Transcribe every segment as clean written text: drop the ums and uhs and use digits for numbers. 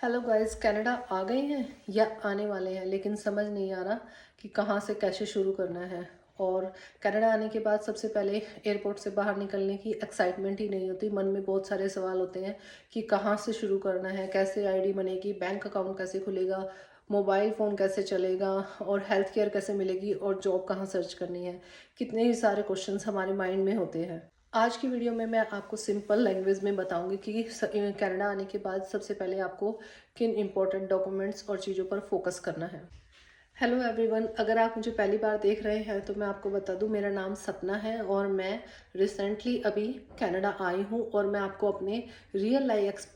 Hello guys, Canada आ गए हैं या आने वाले हैं, लेकिन समझ नहीं आ रहा कि कहाँ से कैसे शुरू करना है। और कनाडा आने के बाद सबसे पहले एयरपोर्ट से बाहर निकलने की एक्साइटमेंट ही नहीं होती। मन में बहुत सारे सवाल होते हैं कि कहाँ से शुरू करना है, कैसे आईडी बनेगी, बैंक अकाउंट कैसे खुलेगा, मोबाइल फ़ोन कैसे चलेगा, और हेल्थ केयर कैसे मिलेगी, और जॉब कहाँ सर्च करनी है। कितने ही सारे क्वेश्चंस हमारे माइंड में होते हैं। आज की वीडियो में मैं आपको सिंपल लैंग्वेज में बताऊंगी कि कनाडा आने के बाद सबसे पहले आपको किन इम्पोर्टेंट डॉक्यूमेंट्स और चीज़ों पर फोकस करना है। हेलो एवरीवन, अगर आप मुझे पहली बार देख रहे हैं तो मैं आपको बता दूं, मेरा नाम सपना है और मैं रिसेंटली अभी कनाडा आई हूं। और मैं आपको अपने रियल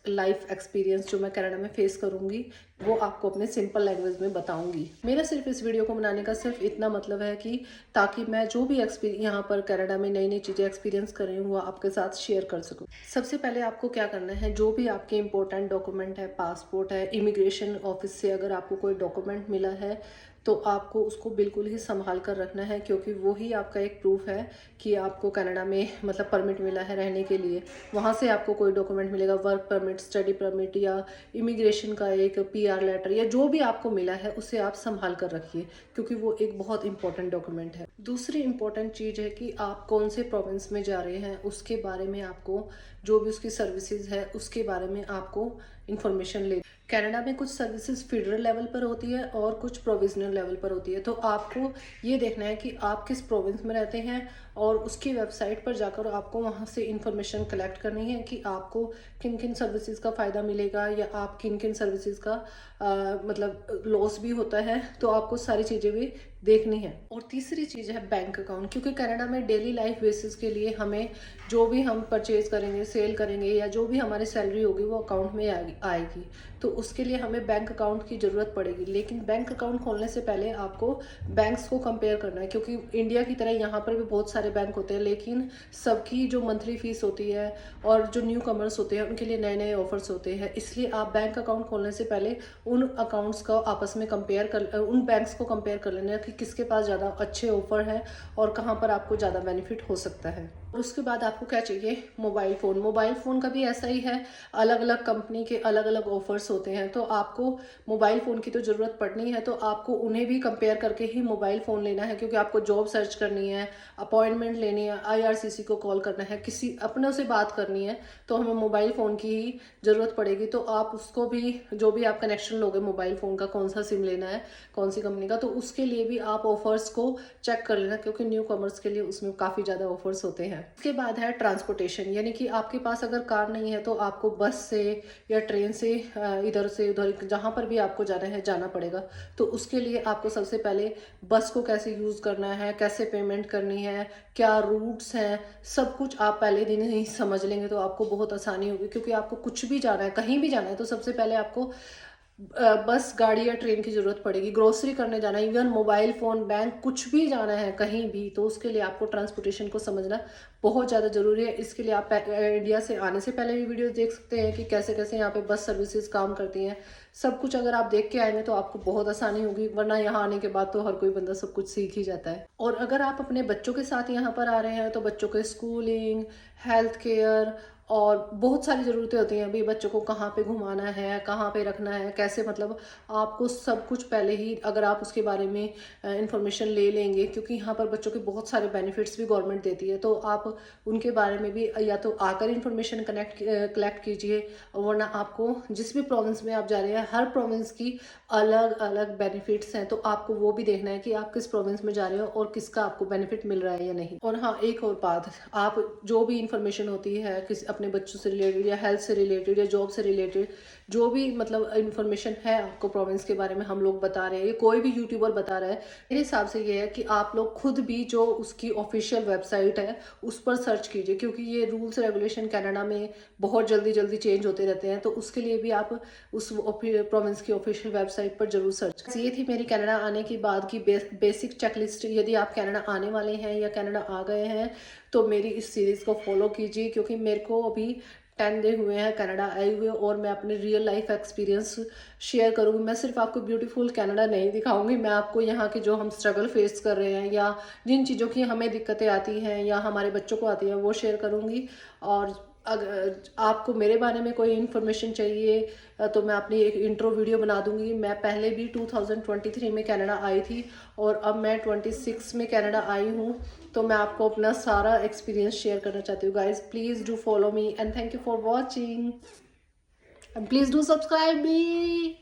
लाइफ एक्सपीरियंस जो मैं कनाडा में फेस करूंगी वो आपको अपने सिंपल लैंग्वेज में बताऊंगी। मेरा सिर्फ इस वीडियो को बनाने का सिर्फ इतना मतलब है कि ताकि मैं जो भी एक्सपीरियंस यहाँ पर कनाडा में नई नई चीज़ें एक्सपीरियंस कर रही हूँ वो आपके साथ शेयर कर सकूँ। सबसे पहले आपको क्या करना है, जो भी आपके इंपॉर्टेंट डॉक्यूमेंट है, पासपोर्ट है, इमिग्रेशन ऑफिस से अगर आपको कोई डॉक्यूमेंट मिला है तो आपको उसको बिल्कुल ही संभाल कर रखना है, क्योंकि वो ही आपका एक प्रूफ है कि आपको कनाडा में मतलब परमिट मिला है रहने के लिए। वहाँ से आपको कोई डॉक्यूमेंट मिलेगा, वर्क परमिट, स्टडी परमिट या इमिग्रेशन का एक पीआर लेटर या जो भी आपको मिला है उसे आप संभाल कर रखिए, क्योंकि वो एक बहुत इंपॉर्टेंट डॉक्यूमेंट है। दूसरी इंपॉर्टेंट चीज़ है कि आप कौन से प्रोविंस में जा रहे हैं उसके बारे में आपको, जो भी उसकी सर्विसेज है उसके बारे में आपको इंफॉर्मेशन ले। कनाडा में कुछ सर्विसेज फेडरल लेवल पर होती है और कुछ प्रोविजनल लेवल पर होती है, तो आपको ये देखना है कि आप किस प्रोविंस में रहते हैं और उसकी वेबसाइट पर जाकर आपको वहाँ से इंफॉर्मेशन कलेक्ट करनी है कि आपको किन किन सर्विसेज का फ़ायदा मिलेगा या आप किन किन सर्विसेज का मतलब लॉस भी होता है, तो आपको सारी चीज़ें भी देखनी है। और तीसरी चीज़ है बैंक अकाउंट, क्योंकि कनाडा में डेली लाइफ बेसिस के लिए हमें जो भी हम परचेज करेंगे, सेल करेंगे या जो भी हमारी सैलरी होगी वो अकाउंट में आएगी, तो उसके लिए हमें बैंक अकाउंट की ज़रूरत पड़ेगी। लेकिन बैंक अकाउंट खोलने से पहले आपको बैंक्स को कंपेयर करना है, क्योंकि इंडिया की तरह यहाँ पर भी बहुत सारे बैंक होते हैं, लेकिन सबकी जो मंथली फीस होती है और जो न्यू कमर्स होते हैं उनके लिए नए नए ऑफर्स होते हैं। इसलिए आप बैंक अकाउंट खोलने से पहले उन अकाउंट्स का आपस में कंपेयर कर, उन बैंक्स को कंपेयर कर लेना कि किसके पास ज़्यादा अच्छे ऑफर है और कहाँ पर आपको ज़्यादा बेनिफिट हो सकता है। और उसके बाद आपको क्या चाहिए, मोबाइल फ़ोन। मोबाइल फ़ोन का भी ऐसा ही है, अलग अलग कंपनी के अलग अलग ऑफर्स होते हैं, तो आपको मोबाइल फ़ोन की तो ज़रूरत पड़नी है, तो आपको उन्हें भी कंपेयर करके ही मोबाइल फ़ोन लेना है, क्योंकि आपको जॉब सर्च करनी है, अपॉइंटमेंट लेनी है, आईआरसीसी को कॉल करना है, किसी अपनों से बात करनी है, तो हमें मोबाइल फ़ोन की ही ज़रूरत पड़ेगी। तो आप उसको भी, जो भी आप कनेक्शन लोगे मोबाइल फ़ोन का, कौन सा सिम लेना है, कौन सी कंपनी का, तो उसके लिए भी आप ऑफर्स को चेक कर लेना, क्योंकि न्यू कमर्स के लिए उसमें काफ़ी ज़्यादा ऑफर्स होते हैं। इसके बाद है ट्रांसपोर्टेशन, यानी कि आपके पास अगर कार नहीं है तो आपको बस से या ट्रेन से इधर से उधर जहाँ पर भी आपको जाना है जाना पड़ेगा। तो उसके लिए आपको सबसे पहले बस को कैसे यूज़ करना है, कैसे पेमेंट करनी है, क्या रूट्स हैं, सब कुछ आप पहले दिन ही समझ लेंगे तो आपको बहुत आसानी होगी। क्योंकि आपको कुछ भी जाना है, कहीं भी जाना है, तो सबसे पहले आपको बस, गाड़ी या ट्रेन की ज़रूरत पड़ेगी। ग्रोसरी करने जाना है, इवन मोबाइल फ़ोन, बैंक, कुछ भी जाना है कहीं भी, तो उसके लिए आपको ट्रांसपोर्टेशन को समझना बहुत ज़्यादा ज़रूरी है। इसके लिए आप इंडिया से आने से पहले भी वीडियो देख सकते हैं कि कैसे कैसे यहाँ पे बस सर्विसेज काम करती हैं। सब कुछ अगर आप देख के आएंगे तो आपको बहुत आसानी होगी, वरना यहाँ आने के बाद तो हर कोई बंदा सब कुछ सीख ही जाता है। और अगर आप अपने बच्चों के साथ यहाँ पर आ रहे हैं तो बच्चों के स्कूलिंग, हेल्थ केयर और बहुत सारी ज़रूरतें होती हैं। अभी बच्चों को कहाँ पे घुमाना है, कहाँ पे रखना है, कैसे, मतलब आपको सब कुछ पहले ही, अगर आप उसके बारे में इंफॉर्मेशन ले लेंगे, क्योंकि यहाँ पर बच्चों के बहुत सारे बेनिफिट्स भी गवर्नमेंट देती है, तो आप उनके बारे में भी या तो आकर इंफॉर्मेशन कलेक्ट कीजिए, वरना आपको जिस भी प्रोविंस में आप जा रहे हैं हर प्रोविंस की अलग अलग बेनिफिट्स हैं, तो आपको वो भी देखना है कि आप किस प्रोविंस में जा रहे हो और किसका आपको बेनिफिट मिल रहा है या नहीं। और हाँ, एक और बात, आप जो भी इंफॉर्मेशन होती है किसी अपने बच्चों से रिलेटेड या हेल्थ से रिलेटेड या जॉब से रिलेटेड, जो भी मतलब इंफॉर्मेशन है आपको प्रोविंस के बारे में हम लोग बता रहे हैं, ये कोई भी यूट्यूबर बता रहा है, मेरे हिसाब से ये है कि आप लोग खुद भी जो उसकी ऑफिशियल वेबसाइट है उस पर सर्च कीजिए, क्योंकि ये रूल्स रेगुलेशन कनाडा में बहुत जल्दी जल्दी चेंज होते रहते हैं, तो उसके लिए भी आप उस प्रोविंस की ऑफिशियल वेबसाइट पर जरूर सर्च। ये थी मेरी कनाडा आने के बाद की बेसिक चेकलिस्ट। यदि आप कनाडा आने वाले हैं या कनाडा आ गए हैं तो मेरी इस सीरीज़ को फॉलो कीजिए, क्योंकि मेरे को अभी 10 डे हुए हैं कनाडा आए हुए, और मैं अपने रियल लाइफ एक्सपीरियंस शेयर करूँगी। मैं सिर्फ आपको ब्यूटीफुल कनाडा नहीं दिखाऊंगी, मैं आपको यहाँ के जो हम स्ट्रगल फेस कर रहे हैं या जिन चीज़ों की हमें दिक्कतें आती हैं या हमारे बच्चों को आती हैं वो शेयर करूँगी। और अगर आपको मेरे बारे में कोई इन्फॉर्मेशन चाहिए तो मैं अपनी एक इंट्रो वीडियो बना दूंगी। मैं पहले भी 2023 में कनाडा आई थी और अब मैं 26 में कनाडा आई हूँ, तो मैं आपको अपना सारा एक्सपीरियंस शेयर करना चाहती हूँ। Guys please do follow me and thank you for watching and please do subscribe me.